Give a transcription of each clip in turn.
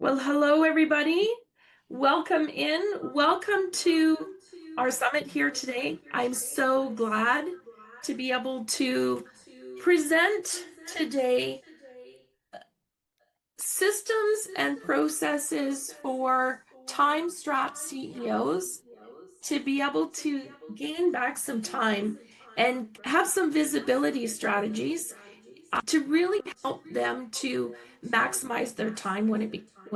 Well, hello, everybody. Welcome in. Welcome to our summit here today. I'm so glad to be able to present today systems and processes for time-strapped CEOs to be able to gain back some time and have some visibility strategies to really help them to maximize their time when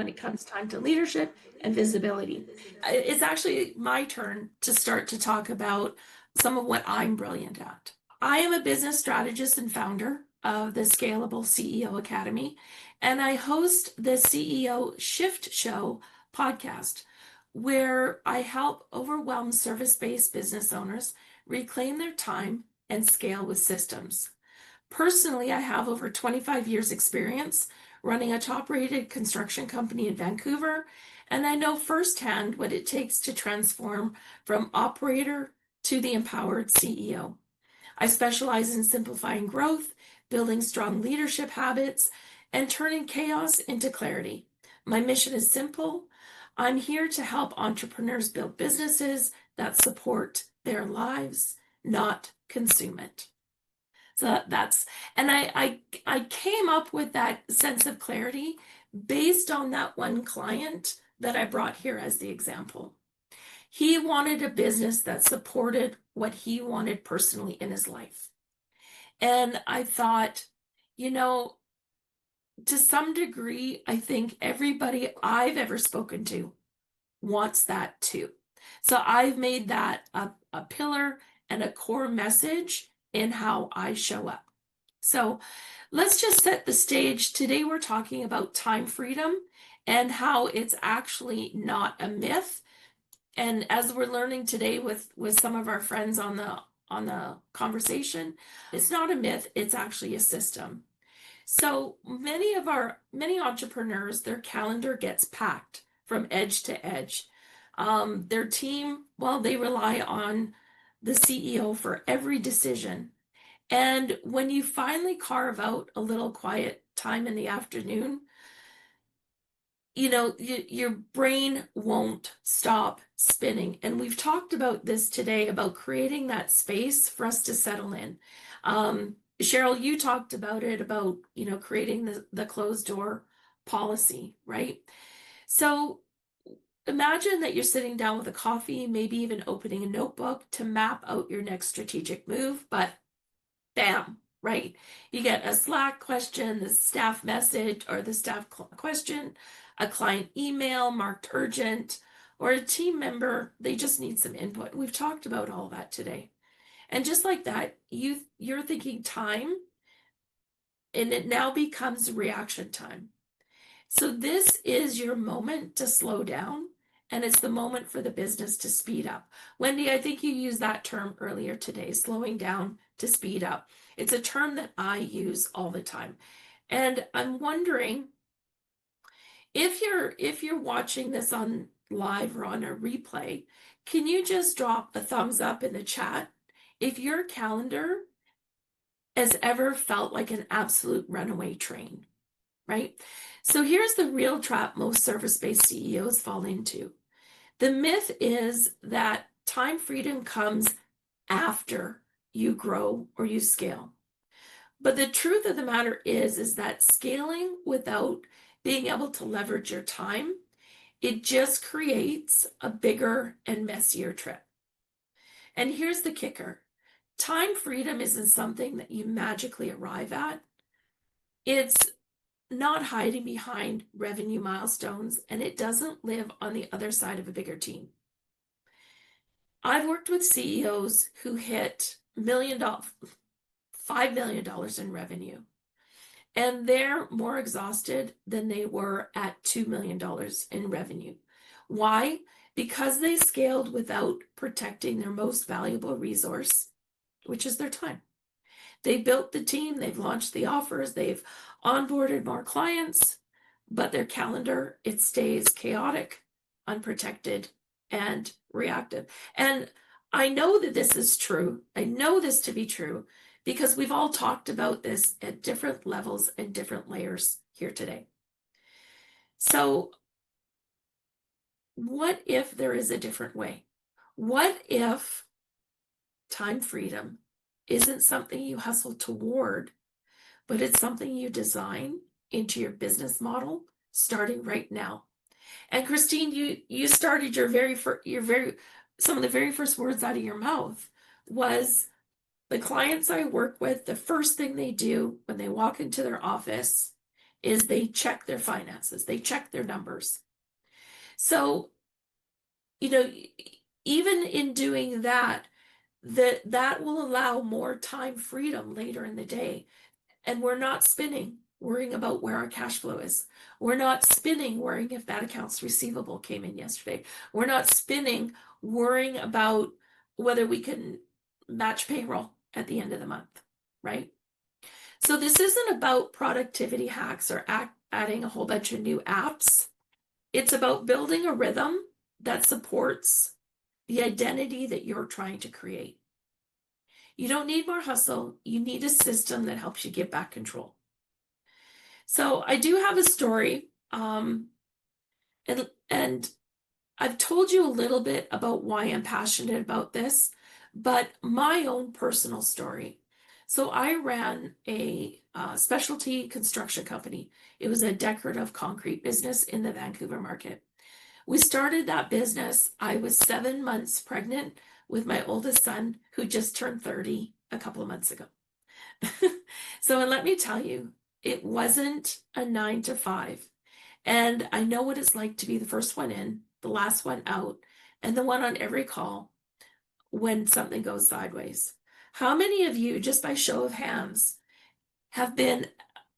it comes time to leadership and visibility. It's actually my turn to start to talk about some of what I'm brilliant at. I am a business strategist and founder of the Scalable CEO Academy, and I host the CEO Shift Show podcast, where I help overwhelmed service-based business owners reclaim their time and scale with systems. Personally, I have over 25 years experience running a top-rated construction company in Vancouver, and I know firsthand what it takes to transform from operator to the empowered CEO. I specialize in simplifying growth, building strong leadership habits, and turning chaos into clarity. My mission is simple. I'm here to help entrepreneurs build businesses that support their lives, not consume it. So that's, and I came up with that sense of clarity based on that one client that I brought here as the example. He wanted a business that supported what he wanted personally in his life. And I thought, you know, to some degree, I think everybody I've ever spoken to wants that too. So I've made that a pillar and a core message in how I show up. So let's just set the stage. Today we're talking about time freedom and how it's actually not a myth. And as we're learning today with some of our friends on the conversation, it's not a myth, it's actually a system. So many entrepreneurs, their calendar gets packed from edge to edge. Their team, well, they rely on the CEO for every decision. And when you finally carve out a little quiet time in the afternoon, your brain won't stop spinning. And we've talked about this today about creating that space for us to settle in. Cheryl, you talked about it, about, creating the closed door policy, right? So imagine that you're sitting down with a coffee, maybe even opening a notebook to map out your next strategic move, but bam, right? You get a Slack question, the staff message, or the staff question, a client email marked urgent, or a team member, they just need some input. We've talked about all that today. And just like that, you're thinking time, and it now becomes reaction time. So this is your moment to slow down, and it's the moment for the business to speed up. Wendy, I think you used that term earlier today, slowing down to speed up. It's a term that I use all the time. And I'm wondering if you're watching this on live or on a replay, can you just drop a thumbs up in the chat if your calendar has ever felt like an absolute runaway train, right? So here's the real trap most service-based CEOs fall into. The myth is that time freedom comes after you grow or you scale. But the truth of the matter is that scaling without being able to leverage your time, it just creates a bigger and messier trip. And here's the kicker. Time freedom isn't something that you magically arrive at. It's not hiding behind revenue milestones, and it doesn't live on the other side of a bigger team. I've worked with CEOs who hit $5 million in revenue, and they're more exhausted than they were at $2 million in revenue. Why? Because they scaled without protecting their most valuable resource, which is their time. They built the team, they've launched the offers, they've onboarded more clients, but their calendar, it stays chaotic, unprotected, and reactive. And I know that this is true. I know this to be true because we've all talked about this at different levels and different layers here today. So what if there is a different way? What if time freedom isn't something you hustle toward, but it's something you design into your business model starting right now? And Christine, you started some of the very first words out of your mouth was the clients I work with, the first thing they do when they walk into their office is they check their finances, they check their numbers. So, you know, even in doing that, that will allow more time freedom later in the day. And we're not spinning, worrying about where our cash flow is. We're not spinning, worrying if that accounts receivable came in yesterday. We're not spinning, worrying about whether we can match payroll at the end of the month, right? So this isn't about productivity hacks or adding a whole bunch of new apps. It's about building a rhythm that supports the identity that you're trying to create. You don't need more hustle. You need a system that helps you get back control. So I do have a story, and I've told you a little bit about why I'm passionate about this, but my own personal story. So I ran a specialty construction company. It was a decorative concrete business in the Vancouver market. We started that business. I was 7 months pregnant with my oldest son, who just turned 30 a couple of months ago. So, and let me tell you, it wasn't a 9 to 5. And I know what it's like to be the first one in, the last one out, and the one on every call when something goes sideways. How many of you, just by show of hands, have been,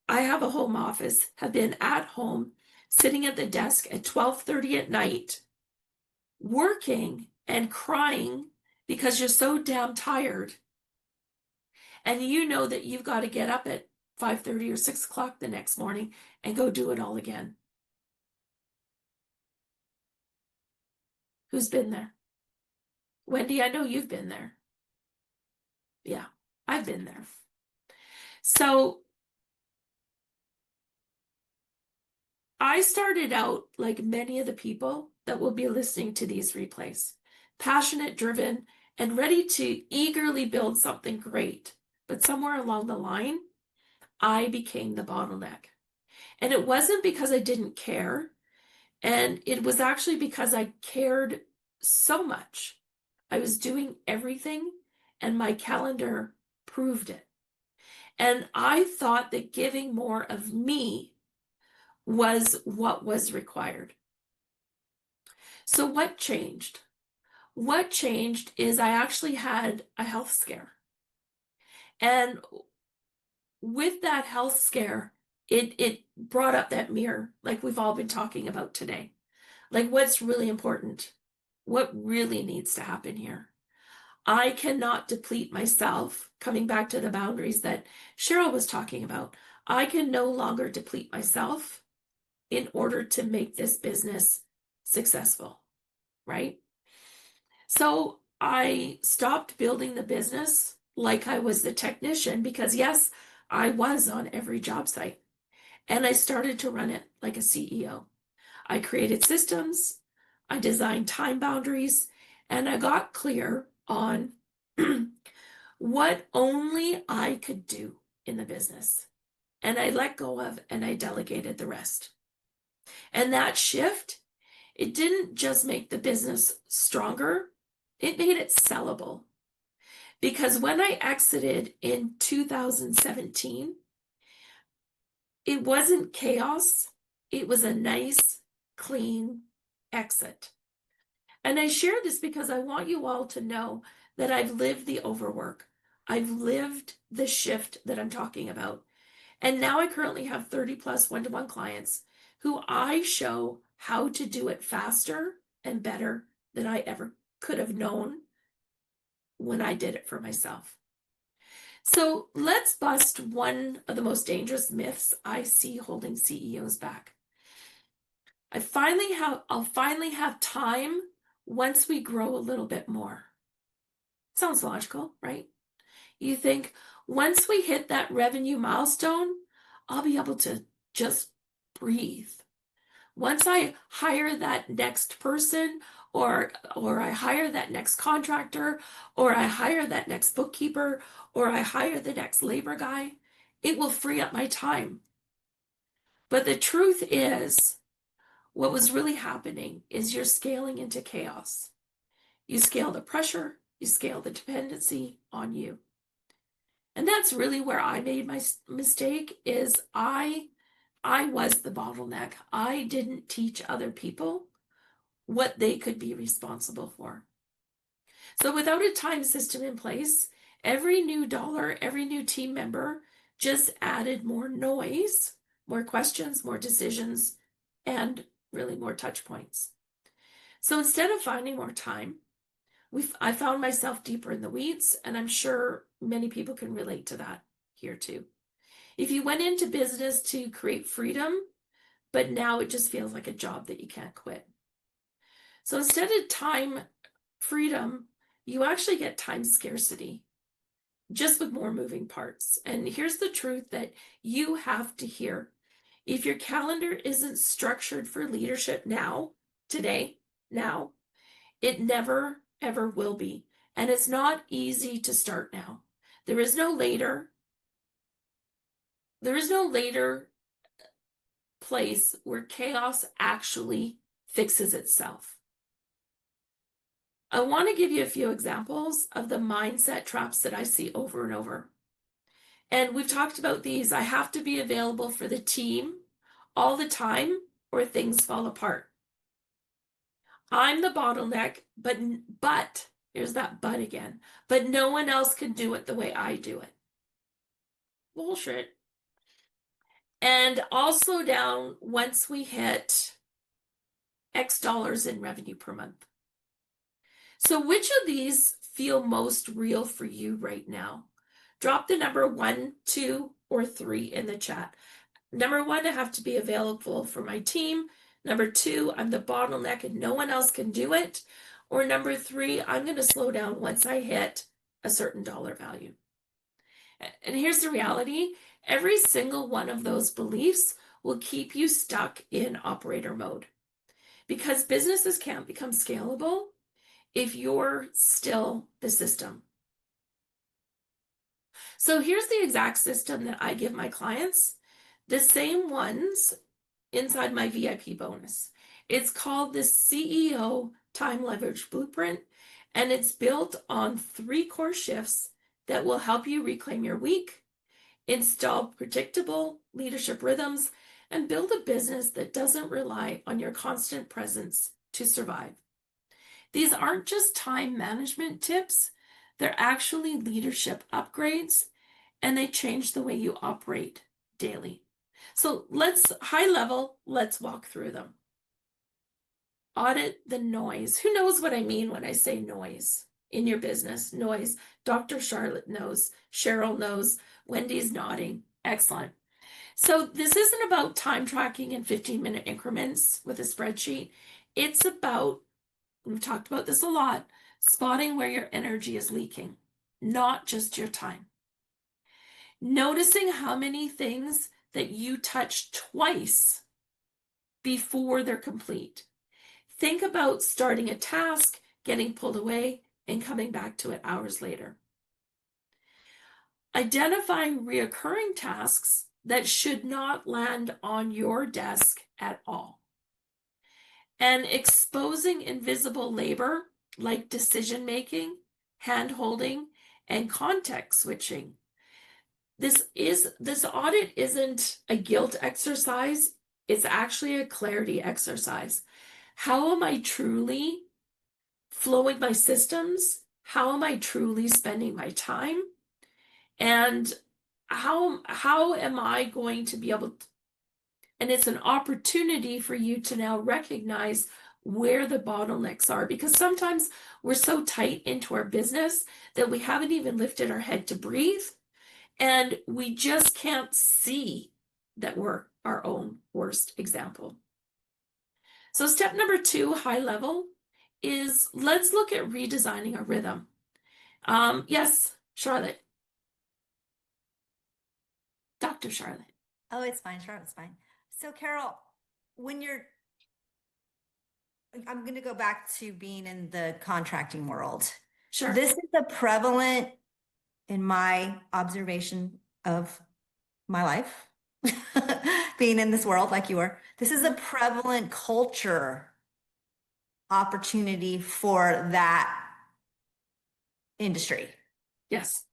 I have a home office, have been at home, sitting at the desk at 12:30 at night, working and crying because you're so damn tired, and you know that you've got to get up at 5:30 or 6 o'clock the next morning and go do it all again? Who's been there? Wendy, I know you've been there. Yeah, I've been there. So I started out like many of the people that will be listening to these replays, passionate, driven, and ready to eagerly build something great. But somewhere along the line, I became the bottleneck. And it wasn't because I didn't care. And it was actually because I cared so much. I was doing everything, and my calendar proved it. And I thought that giving more of me was what was required. So what changed? What changed is I actually had a health scare. And with that health scare, it brought up that mirror, like we've all been talking about today. Like, what's really important? What really needs to happen here? I cannot deplete myself, coming back to the boundaries that Cheryl was talking about. I can no longer deplete myself in order to make this business successful, right? So I stopped building the business like I was the technician, because yes, I was on every job site, and I started to run it like a CEO. I created systems, I designed time boundaries, and I got clear on what only I could do in the business. And I let go of and I delegated the rest. And that shift, it didn't just make the business stronger, it made it sellable. Because when I exited in 2017, it wasn't chaos, it was a nice, clean exit. And I share this because I want you all to know that I've lived the overwork. I've lived the shift that I'm talking about. And now I currently have 30 plus one-to-one clients who I show how to do it faster and better than I ever could have known when I did it for myself. So let's bust one of the most dangerous myths I see holding CEOs back. I'll finally have time once we grow a little bit more. Sounds logical, right? You think once we hit that revenue milestone, I'll be able to just breathe. Once I hire that next person, or I hire that next contractor, or I hire that next bookkeeper, or I hire the next labor guy, it will free up my time. But the truth is, what was really happening is you're scaling into chaos. You scale the pressure, you scale the dependency on you. And that's really where I made my mistake is I was the bottleneck. I didn't teach other people what they could be responsible for. So without a time system in place, every new dollar, every new team member just added more noise, more questions, more decisions, and really more touch points. So instead of finding more time, I found myself deeper in the weeds, and I'm sure many people can relate to that here too. If you went into business to create freedom, but now it just feels like a job that you can't quit. So instead of time freedom, you actually get time scarcity, just with more moving parts. And here's the truth that you have to hear. If your calendar isn't structured for leadership now, today, now, it never, ever will be. And it's not easy to start now. There is no later. There is no later place where chaos actually fixes itself. I want to give you a few examples of the mindset traps that I see over and over. And we've talked about these. I have to be available for the team all the time or things fall apart. I'm the bottleneck, but here's that but again. But no one else can do it the way I do it. Bullshit. And I'll slow down once we hit X dollars in revenue per month. So which of these feel most real for you right now? Drop the number 1, 2, or 3 in the chat. Number 1, I have to be available for my team. Number 2, I'm the bottleneck and no one else can do it. Or number 3, I'm going to slow down once I hit a certain dollar value. And here's the reality. Every single one of those beliefs will keep you stuck in operator mode. Because businesses can't become scalable if you're still the system. So here's the exact system that I give my clients, the same ones inside my VIP bonus. It's called the CEO Time Leverage Blueprint, and it's built on 3 core shifts that will help you reclaim your week, install predictable leadership rhythms, and build a business that doesn't rely on your constant presence to survive. These aren't just time management tips, they're actually leadership upgrades, and they change the way you operate daily. So high level, let's walk through them. Audit the noise. Who knows what I mean when I say noise in your business? Noise. Dr. Charlotte knows. Cheryl knows. Wendy's nodding. Excellent. So this isn't about time tracking in 15-minute increments with a spreadsheet. It's about, we've talked about this a lot, spotting where your energy is leaking, not just your time. Noticing how many things that you touch twice before they're complete. Think about starting a task, getting pulled away, and coming back to it hours later. Identifying reoccurring tasks that should not land on your desk at all. And exposing invisible labor like decision making, hand holding, and context switching. This audit isn't a guilt exercise, it's actually a clarity exercise. How am I truly flowing my systems? How am I truly spending my time? And how am I going to be able to, and it's an opportunity for you to now recognize where the bottlenecks are, because sometimes we're so tight into our business that we haven't even lifted our head to breathe, and we just can't see that we're our own worst example. So step number 2, high level, is let's look at redesigning our rhythm. Yes, Charlotte. Dr. Charlotte. Oh, it's fine. Charlotte's fine. So, Carol, when you're I'm going to go back to being in the contracting world. Sure. This is a prevalent in my observation of my life, being in this world like you are. This is a Mhm. prevalent culture opportunity for that industry. Yes.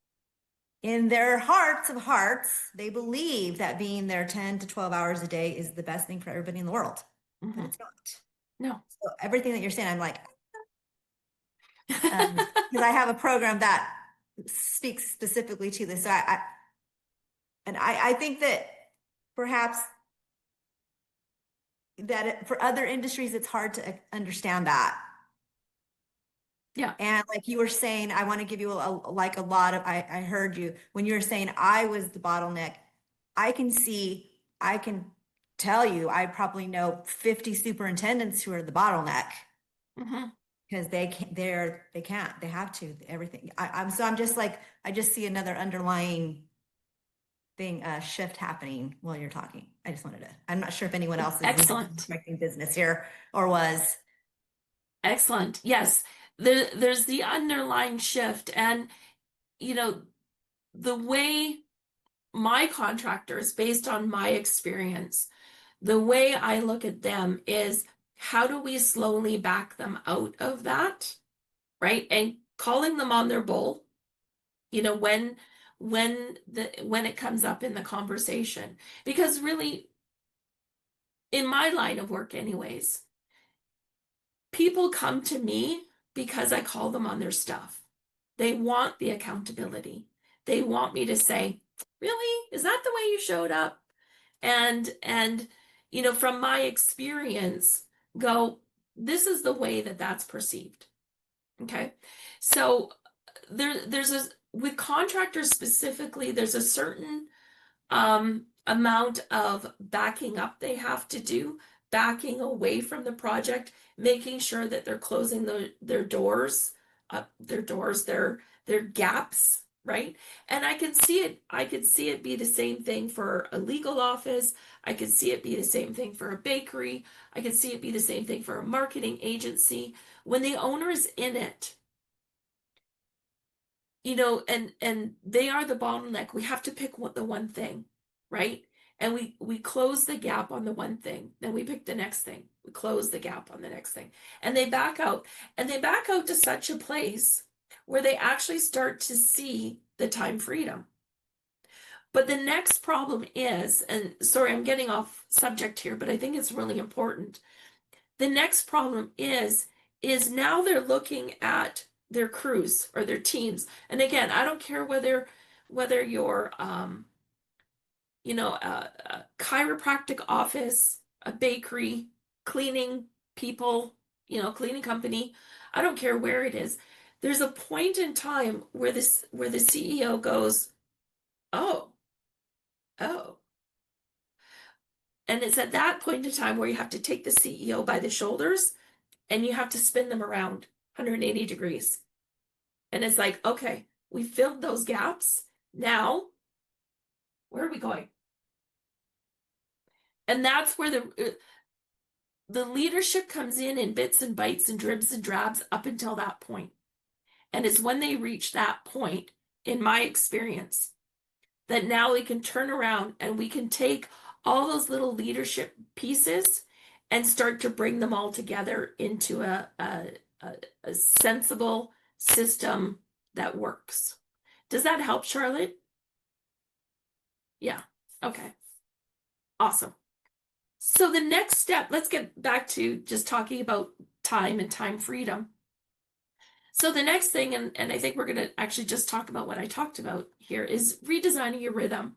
In their hearts of hearts, they believe that being there 10 to 12 hours a day is the best thing for everybody in the world, but Hmm. it's not. No. So everything that you're saying, I'm like, because I have a program that speaks specifically to this. I think that perhaps for other industries, it's hard to understand that. Yeah. And like you were saying, I want to give you like a lot of, I heard you when you were saying I was the bottleneck. I can tell you, I probably know 50 superintendents who are the bottleneck Hmm. because they can't, they have to, everything. I'm just like, I just see another underlying thing, shift happening while you're talking. I'm not sure if anyone else is in the Excellent. contracting business here or was. Excellent. Yes. There's the underlying shift. And, you know, the way my contractors, based on my experience, the way I look at them is how do we slowly back them out of that, right? And calling them on their bull, when it comes up in the conversation. Because really, in my line of work anyways, people come to me because I call them on their stuff. They want the accountability. They want me to say, "Really? Is that the way you showed up?" And from my experience, go, "This is the way that that's perceived." Okay? So there's a with contractors specifically, there's a certain amount of backing up they have to do, backing away from the project, making sure that they're closing their doors, their gaps, right? And I could see it be the same thing for a legal office. I could see it be the same thing for a bakery. I could see it be the same thing for a marketing agency. When the owner is in it, and they are the bottleneck. We have to pick the one thing, right? And we close the gap on the one thing. Then we pick the next thing. We close the gap on the next thing. And they back out. And they back out to such a place where they actually start to see the time freedom. But the next problem is, and sorry, I'm getting off subject here, but I think it's really important. The next problem is now they're looking at their crews or their teams. And again, I don't care whether you're a chiropractic office, a bakery, cleaning people, cleaning company. I don't care where it is. There's a point in time where the CEO goes, "Oh, oh." And it's at that point in time where you have to take the CEO by the shoulders and you have to spin them around 180 degrees. And it's like, okay, we filled those gaps. Now, where are we going? And that's where the leadership comes in bits and bites and dribs and drabs up until that point. And it's when they reach that point, in my experience, that now we can turn around and we can take all those little leadership pieces and start to bring them all together into a sensible system that works. Does that help, Charlotte? Yeah. Okay. Awesome. So the next step, let's get back to just talking about time and time freedom. So the next thing, and I think we're going to actually just talk about what I talked about here, is redesigning your rhythm.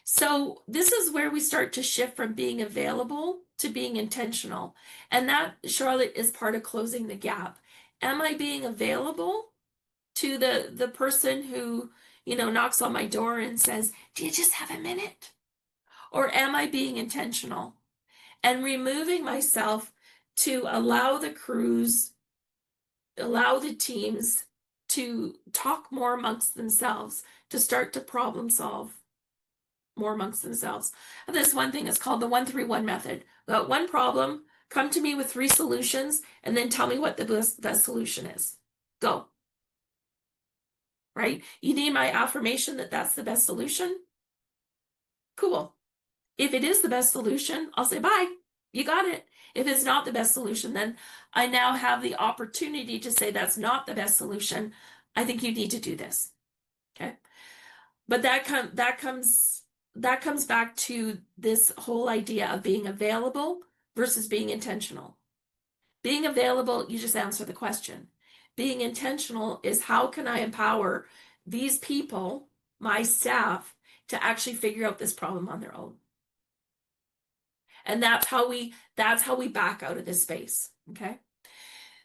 So this is where we start to shift from being available to being intentional. And that, Charlotte, is part of closing the gap. Am I being available to the person who, knocks on my door and says, "Do you just have a minute?" Or am I being intentional and removing myself to allow the crews, allow the teams to talk more amongst themselves, to start to problem solve more amongst themselves. And this one thing is called the 1-3-1 method. Got one problem, Come to me with 3 solutions and then tell me what the best solution is. Go. Right? You need my affirmation that that's the best solution? Cool. If it is the best solution, I'll say, bye. You got it. If it's not the best solution, then I now have the opportunity to say that's not the best solution. I think you need to do this. Okay. But that comes back to this whole idea of being available versus being intentional. Being available, you just answer the question. Being intentional is how can I empower these people, my staff, to actually figure out this problem on their own. And that's how we back out of this space. Okay.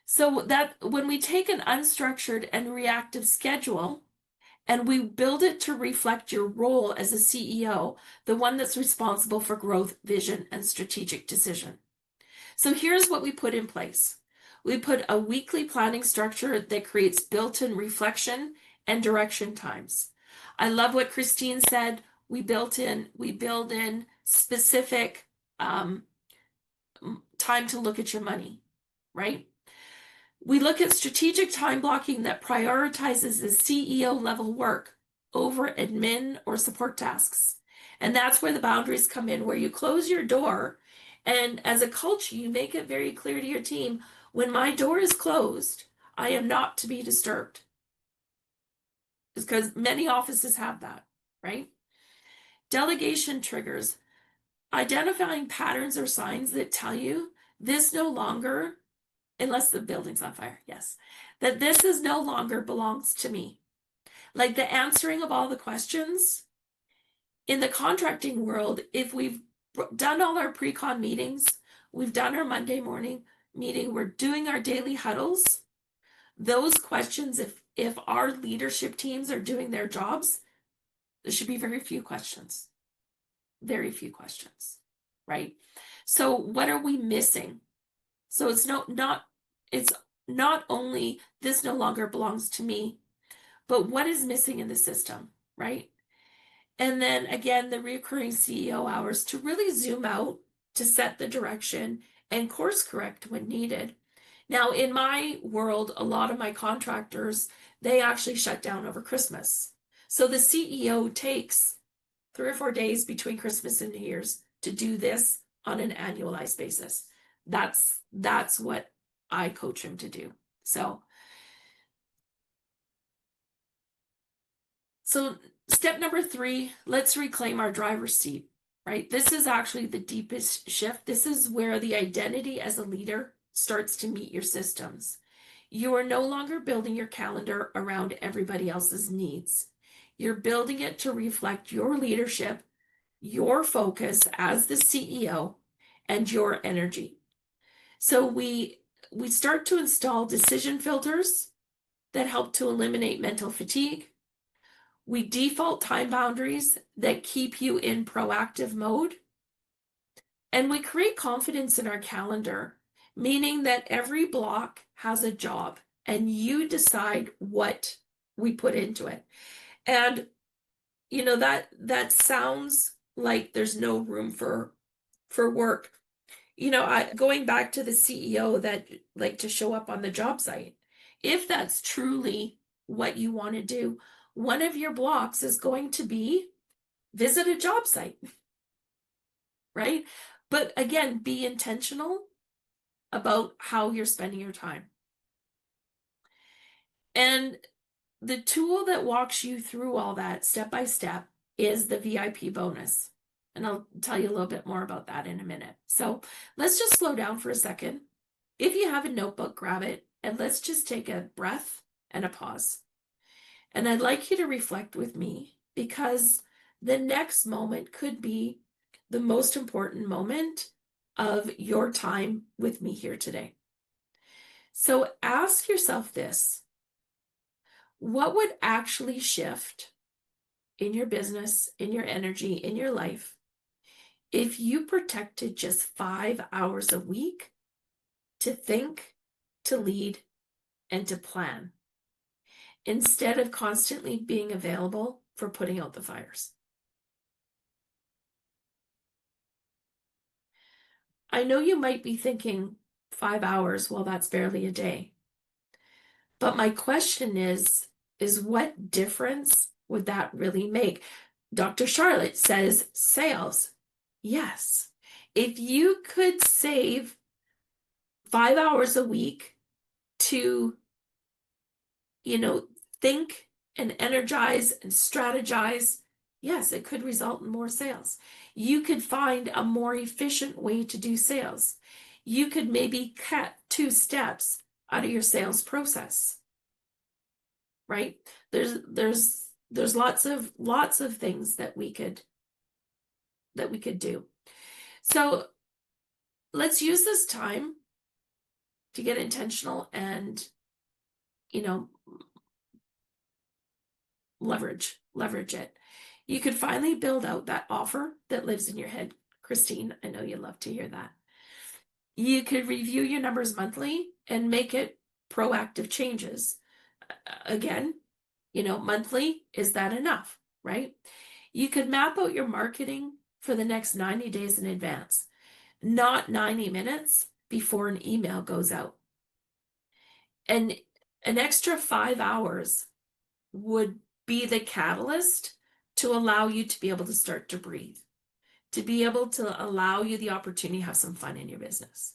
So that when we take an unstructured and reactive schedule and we build it to reflect your role as a CEO, the one that's responsible for growth, vision, and strategic decision. So here's what we put in place. We put a weekly planning structure that creates built-in reflection and direction times. I love what Christine said. We build in specific time to look at your money, right? We look at strategic time blocking that prioritizes the CEO level work over admin or support tasks. And that's where the boundaries come in, where you close your door. And as a culture, you make it very clear to your team, when my door is closed, I am not to be disturbed. Because many offices have that, right? Delegation triggers, identifying patterns or signs that tell you this no longer, unless the building's on fire, yes, that this is no longer belongs to me. Like the answering of all the questions in the contracting world, if we've done all our pre-con meetings, we've done our Monday morning meeting, we're doing our daily huddles, those questions, if our leadership teams are doing their jobs, there should be very few questions. Very few questions, right? So what are we missing? So it's not only this no longer belongs to me, but what is missing in the system, right? And then again, the recurring CEO hours to really zoom out, to set the direction and course correct when needed. Now, in my world, a lot of my contractors, they actually shut down over Christmas. So the CEO takes 3 or 4 days between Christmas and New Year's to do this on an annualized basis. That's what I coach him to do. So step number 3, let's reclaim our driver's seat, right? This is actually the deepest shift. This is where the identity as a leader starts to meet your systems. You are no longer building your calendar around everybody else's needs. You're building it to reflect your leadership, your focus as the CEO, and your energy. So we start to install decision filters that help to eliminate mental fatigue. We default time boundaries that keep you in proactive mode. And we create confidence in our calendar, meaning that every block has a job and you decide what we put into it. And that sounds like there's no room for work. Going back to the CEO that like to show up on the job site, if that's truly what you want to do, one of your blocks is going to be visit a job site, right? But again, be intentional about how you're spending your time. And the tool that walks you through all that step by step is the VIP bonus. And I'll tell you a little bit more about that in a minute. So let's just slow down for a second. If you have a notebook, grab it, and let's just take a breath and a pause. And I'd like you to reflect with me, because the next moment could be the most important moment of your time with me here today. So ask yourself this: what would actually shift in your business, in your energy, in your life, if you protected just 5 hours a week to think, to lead, and to plan, instead of constantly being available for putting out the fires? I know you might be thinking 5 hours, well, that's barely a day. But my question is what difference would that really make? Dr. Charlotte says sales. Yes. If you could save 5 hours a week to, you know, think and energize and strategize, yes, it could result in more sales. You could find a more efficient way to do sales. You could maybe cut 2 steps out of your sales process, right? There's lots of things that we could do. So let's use this time to get intentional and, you know, leverage it. You could finally build out that offer that lives in your head. Christine, I know you love to hear that. You could review your numbers monthly and make it proactive changes. Again, monthly, is that enough, right? You could map out your marketing for the next 90 days in advance, not 90 minutes before an email goes out. And an extra 5 hours would be the catalyst to allow you to be able to start to breathe, to be able to allow you the opportunity to have some fun in your business.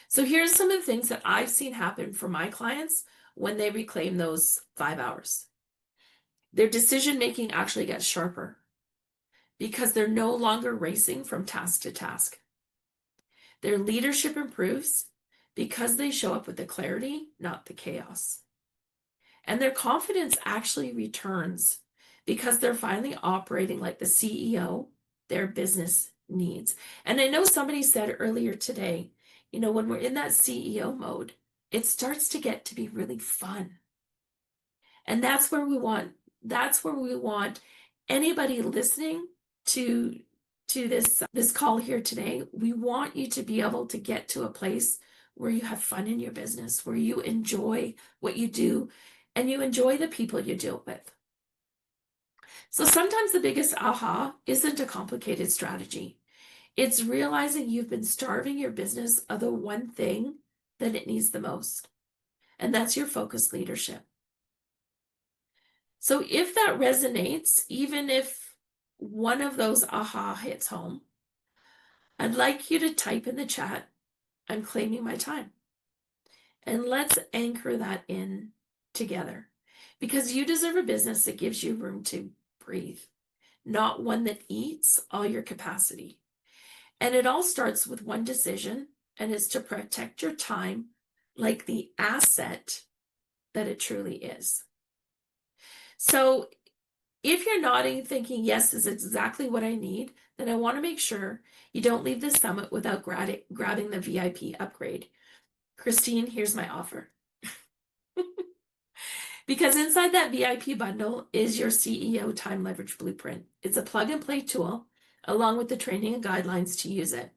So here's some of the things that I've seen happen for my clients when they reclaim those 5 hours. Their decision making actually gets sharper because they're no longer racing from task to task. Their leadership improves because they show up with the clarity, not the chaos. And their confidence actually returns because they're finally operating like the CEO their business needs. And I know somebody said earlier today, when we're in that CEO mode, it starts to get to be really fun. And that's where we want anybody listening to this call here today. We want you to be able to get to a place where you have fun in your business, where you enjoy what you do and you enjoy the people you deal with. So sometimes the biggest aha isn't a complicated strategy. It's realizing you've been starving your business of the one thing that it needs the most, and that's your focused leadership. So if that resonates, even if one of those aha hits home, I'd like you to type in the chat, "I'm claiming my time." And let's anchor that in together, because you deserve a business that gives you room to breathe, not one that eats all your capacity. And it all starts with one decision, and it's to protect your time like the asset that it truly is. So if you're nodding, thinking, yes, this is exactly what I need, then I want to make sure you don't leave this summit without grabbing the VIP upgrade. Christine, here's my offer. Because inside that VIP bundle is your CEO time leverage blueprint. It's a plug and play tool along with the training and guidelines to use it.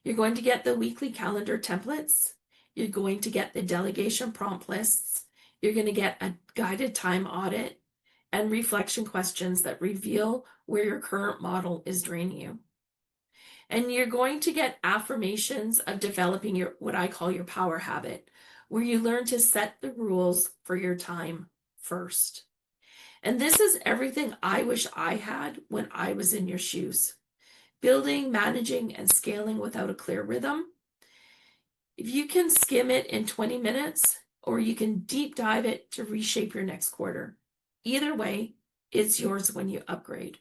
You're going to get the weekly calendar templates. You're going to get the delegation prompt lists. You're going to get a guided time audit and reflection questions that reveal where your current model is draining you. And you're going to get affirmations of developing what I call your power habit, where you learn to set the rules for your time first. And this is everything I wish I had when I was in your shoes. Building, managing, and scaling without a clear rhythm. If you can skim it in 20 minutes, or you can deep dive it to reshape your next quarter. Either way, it's yours when you upgrade.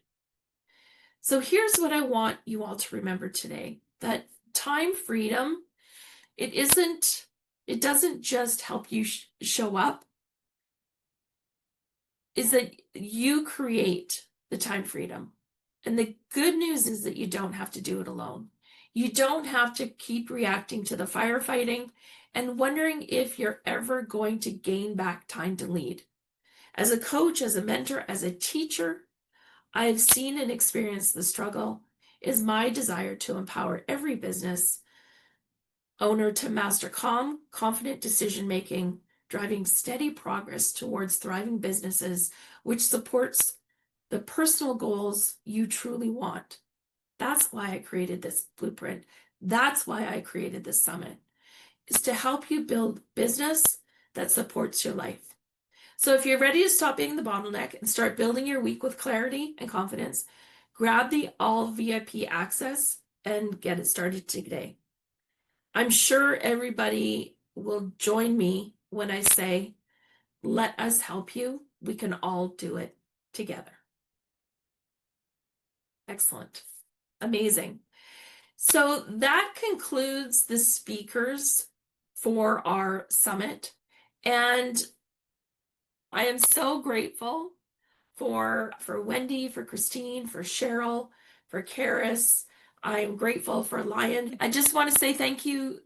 So here's what I want you all to remember today, that time freedom, it doesn't just help you show up, is that you create the time freedom. And the good news is that you don't have to do it alone. You don't have to keep reacting to the firefighting and wondering if you're ever going to gain back time to lead. As a coach, as a mentor, as a teacher, I've seen and experienced the struggle. Is my desire to empower every business owner to master calm, confident decision making, driving steady progress towards thriving businesses, which supports the personal goals you truly want. That's why I created this blueprint. That's why I created this summit, is to help you build business that supports your life. So if you're ready to stop being the bottleneck and start building your week with clarity and confidence, grab the all VIP access and get it started today. I'm sure everybody will join me when I say, let us help you. We can all do it together. Excellent. Amazing. So that concludes the speakers for our summit. And I am so grateful for Wendy, for Christine, for Cheryl, for Karis. I'm grateful for Lion. I just want to say thank you